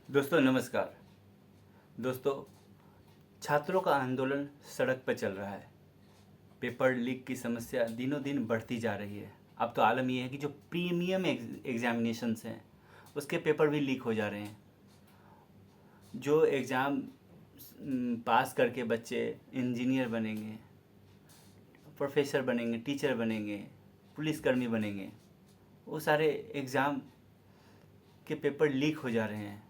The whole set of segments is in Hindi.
दोस्तों नमस्कार। दोस्तों, छात्रों का आंदोलन सड़क पर चल रहा है। पेपर लीक की समस्या दिनों दिन बढ़ती जा रही है। अब तो आलम यह है कि जो प्रीमियम एग्जामिनेशंस हैं उसके पेपर भी लीक हो जा रहे हैं। जो एग्ज़ाम पास करके बच्चे इंजीनियर बनेंगे, प्रोफेसर बनेंगे, टीचर बनेंगे, पुलिसकर्मी बनेंगे, वो सारे एग्ज़ाम के पेपर लीक हो जा रहे हैं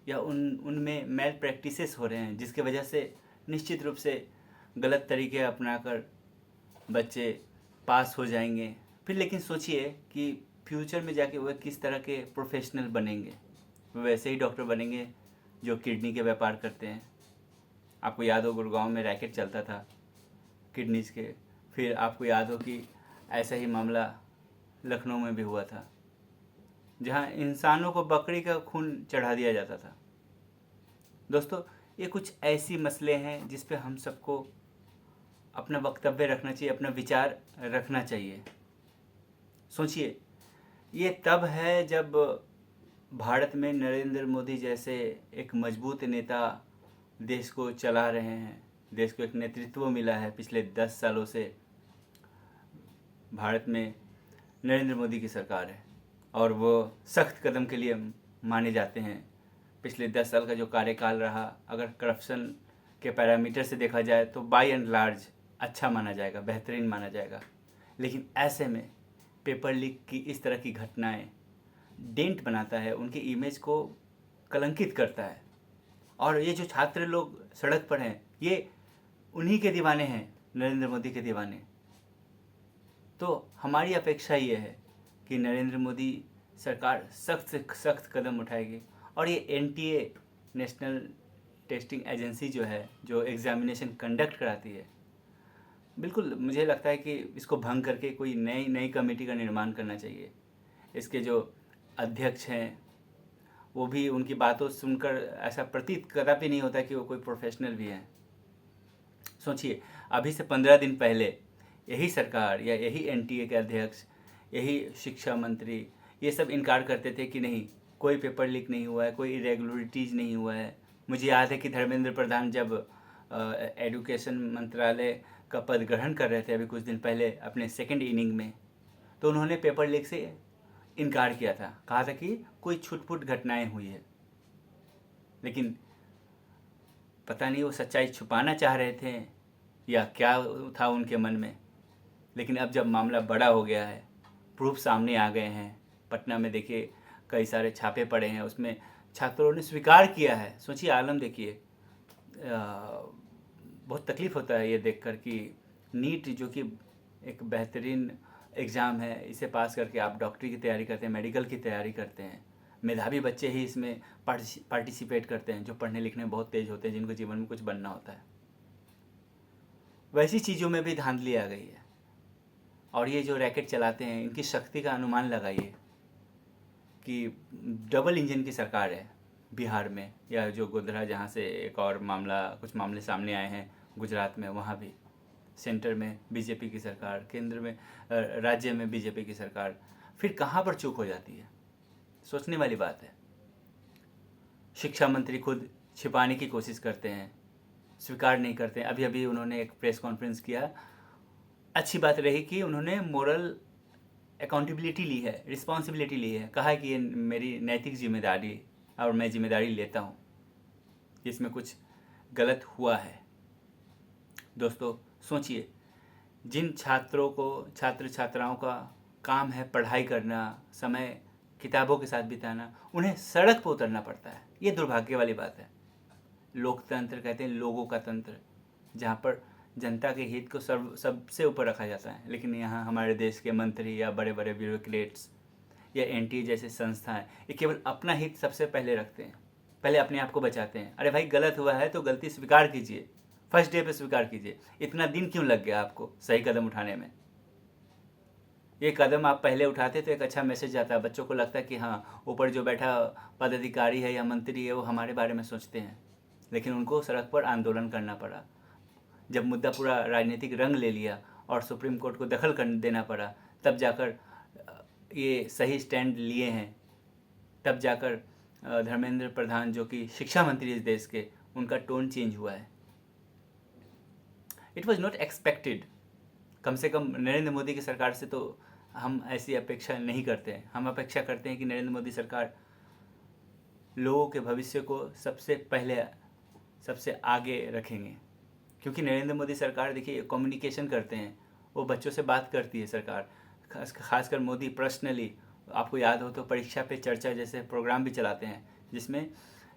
या उनमें मैल प्रैक्टिसेस हो रहे हैं, जिसकी वजह से निश्चित रूप से गलत तरीके अपनाकर बच्चे पास हो जाएंगे। फिर लेकिन सोचिए कि फ्यूचर में जाके वह किस तरह के प्रोफेशनल बनेंगे। वैसे ही डॉक्टर बनेंगे जो किडनी के व्यापार करते हैं। आपको याद हो गुड़गांव में रैकेट चलता था किडनीज के। फिर आपको याद हो कि ऐसा ही मामला लखनऊ में भी हुआ था, जहां इंसानों को बकरी का खून चढ़ा दिया जाता था। दोस्तों, ये कुछ ऐसी मसले हैं जिस पे हम सबको अपना वक्तव्य रखना चाहिए, अपना विचार रखना चाहिए। सोचिए, ये तब है जब भारत में नरेंद्र मोदी जैसे एक मजबूत नेता देश को चला रहे हैं। देश को एक नेतृत्व मिला है पिछले 10 सालों से। भारत में नरेंद्र मोदी की सरकार है और वो सख्त कदम के लिए माने जाते हैं। पिछले 10 साल का जो कार्यकाल रहा, अगर करप्शन के पैरामीटर से देखा जाए तो बाय एंड लार्ज अच्छा माना जाएगा, बेहतरीन माना जाएगा। लेकिन ऐसे में पेपर लीक की इस तरह की घटनाएं डेंट बनाता है, उनकी इमेज को कलंकित करता है। और ये जो छात्र लोग सड़क पर हैं, ये उन्हीं के दीवाने हैं, नरेंद्र मोदी के दीवाने। तो हमारी अपेक्षा ये है कि नरेंद्र मोदी सरकार सख्त से सख्त कदम उठाएगी और ये एनटीए, नेशनल टेस्टिंग एजेंसी जो है, जो एग्ज़ामिनेशन कंडक्ट कराती है, बिल्कुल मुझे लगता है कि इसको भंग करके कोई नई नई कमेटी का निर्माण करना चाहिए। इसके जो अध्यक्ष हैं वो भी, उनकी बातों सुनकर ऐसा प्रतीत कदापि नहीं होता कि वो कोई प्रोफेशनल भी हैं। सोचिए, अभी से 15 दिन पहले यही सरकार या यही एनटीए के अध्यक्ष, यही शिक्षा मंत्री, ये सब इनकार करते थे कि नहीं, कोई पेपर लीक नहीं हुआ है, कोई इरेगुलरिटीज़ नहीं हुआ है। मुझे याद है कि धर्मेंद्र प्रधान जब एजुकेशन मंत्रालय का पद ग्रहण कर रहे थे अभी कुछ दिन पहले अपने सेकेंड इनिंग में, तो उन्होंने पेपर लीक से इनकार किया था। कहा था कि कोई छुटपुट घटनाएं हुई है। लेकिन पता नहीं वो सच्चाई छुपाना चाह रहे थे या क्या था उनके मन में। लेकिन अब जब मामला बड़ा हो गया है, प्रूफ सामने आ गए हैं, पटना में देखिए कई सारे छापे पड़े हैं, उसमें छात्रों ने स्वीकार किया है। सोचिए आलम, देखिए बहुत तकलीफ़ होता है ये देखकर कि नीट जो कि एक बेहतरीन एग्ज़ाम है, इसे पास करके आप डॉक्टरी की तैयारी करते हैं, मेडिकल की तैयारी करते हैं। मेधावी बच्चे ही इसमें पार्टिसिपेट करते हैं, जो पढ़ने लिखने में बहुत तेज़ होते हैं, जिनको जीवन में कुछ बनना होता है। वैसी चीज़ों में भी धांधली आ गई है। और ये जो रैकेट चलाते हैं, इनकी शक्ति का अनुमान लगाइए कि डबल इंजन की सरकार है बिहार में, या जो गोधरा जहाँ से एक और मामला, कुछ मामले सामने आए हैं गुजरात में, वहाँ भी सेंटर में बीजेपी की सरकार, केंद्र में राज्य में बीजेपी की सरकार। फिर कहाँ पर चूक हो जाती है, सोचने वाली बात है। शिक्षा मंत्री खुद छिपाने की कोशिश करते हैं, स्वीकार नहीं करते हैं। अभी अभी उन्होंने एक प्रेस कॉन्फ्रेंस किया, अच्छी बात रही कि उन्होंने मोरल अकाउंटेबिलिटी ली है, रिस्पॉन्सिबिलिटी ली है। कहा है कि ये मेरी नैतिक जिम्मेदारी और मैं जिम्मेदारी लेता हूँ, इसमें कुछ गलत हुआ है। दोस्तों सोचिए, जिन छात्रों को, छात्र छात्राओं का काम है पढ़ाई करना, समय किताबों के साथ बिताना, उन्हें सड़क पर उतरना पड़ता है। ये दुर्भाग्य वाली बात है। लोकतंत्र कहते हैं लोगों का तंत्र, जहाँ पर जनता के हित को सबसे ऊपर रखा जाता है। लेकिन यहाँ हमारे देश के मंत्री या बड़े बड़े ब्यूरोक्रेट्स या एनटीए जैसे संस्थाएं, ये केवल अपना हित सबसे पहले रखते हैं, पहले अपने आप को बचाते हैं। अरे भाई, गलत हुआ है तो गलती स्वीकार कीजिए, फर्स्ट डे पे स्वीकार कीजिए। इतना दिन क्यों लग गया आपको सही कदम उठाने में? ये कदम आप पहले उठाते तो एक अच्छा मैसेज जाता है, बच्चों को लगता है कि हाँ, ऊपर जो बैठा पदाधिकारी है या मंत्री है वो हमारे बारे में सोचते हैं। लेकिन उनको सड़क पर आंदोलन करना पड़ा। जब मुद्दा पूरा राजनीतिक रंग ले लिया और सुप्रीम कोर्ट को दखल कर देना पड़ा, तब जाकर ये सही स्टैंड लिए हैं, तब जाकर धर्मेंद्र प्रधान जो कि शिक्षा मंत्री इस देश के, उनका टोन चेंज हुआ है। It was not expected. कम से कम नरेंद्र मोदी की सरकार से तो हम ऐसी अपेक्षा नहीं करते हैं। हम अपेक्षा करते हैं कि नरेंद्र मोदी सरकार लोगों के भविष्य को सबसे पहले, सबसे आगे रखेंगे, क्योंकि नरेंद्र मोदी सरकार देखिए कम्युनिकेशन करते हैं, वो बच्चों से बात करती है सरकार, खासकर मोदी पर्सनली। आपको याद हो तो परीक्षा पे चर्चा जैसे प्रोग्राम भी चलाते हैं जिसमें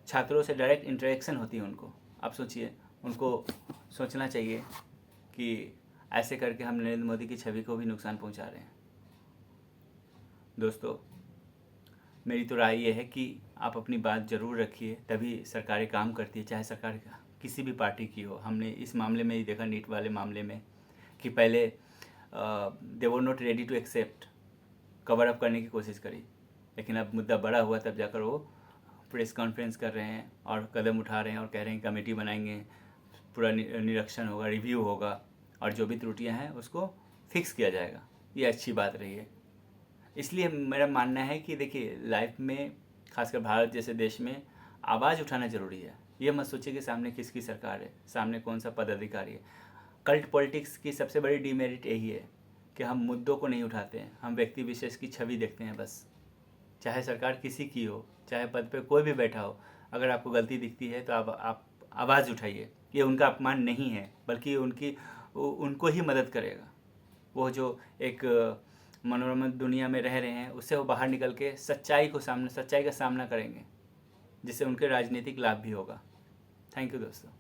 छात्रों से डायरेक्ट इंटरेक्शन होती है उनको। आप सोचिए, उनको सोचना चाहिए कि ऐसे करके हम नरेंद्र मोदी की छवि को भी नुकसान पहुंचा रहे हैं। दोस्तों, मेरी तो राय ये है कि आप अपनी बात ज़रूर रखिए, तभी सरकारें काम करती है, चाहे सरकार किसी भी पार्टी की हो। हमने इस मामले में ही देखा, नीट वाले मामले में, कि पहले they were not ready to accept, cover up करने की कोशिश करी, लेकिन अब मुद्दा बड़ा हुआ तब जाकर वो प्रेस कॉन्फ्रेंस कर रहे हैं और कदम उठा रहे हैं और कह रहे हैं कमेटी बनाएंगे, पूरा निरीक्षण होगा, रिव्यू होगा और जो भी त्रुटियां हैं उसको फिक्स किया जाएगा। ये अच्छी बात रही है। इसलिए मेरा मानना है कि देखिए, लाइफ में खासकर भारत जैसे देश में आवाज़ उठाना ज़रूरी है। ये मत सोचिए कि सामने किसकी सरकार है, सामने कौन सा पदाधिकारी है। कल्ट पॉलिटिक्स की सबसे बड़ी डीमेरिट यही है कि हम मुद्दों को नहीं उठाते हैं, हम व्यक्ति विशेष की छवि देखते हैं बस। चाहे सरकार किसी की हो, चाहे पद पे कोई भी बैठा हो, अगर आपको गलती दिखती है तो आप आवाज़ उठाइए। ये उनका अपमान नहीं है, बल्कि उनको ही मदद करेगा। वो जो एक मनोरम दुनिया में रह रहे हैं, उससे वो बाहर निकल के सच्चाई का सामना करेंगे, जिससे उनके राजनीतिक लाभ भी होगा। थैंक यू दोस्तों।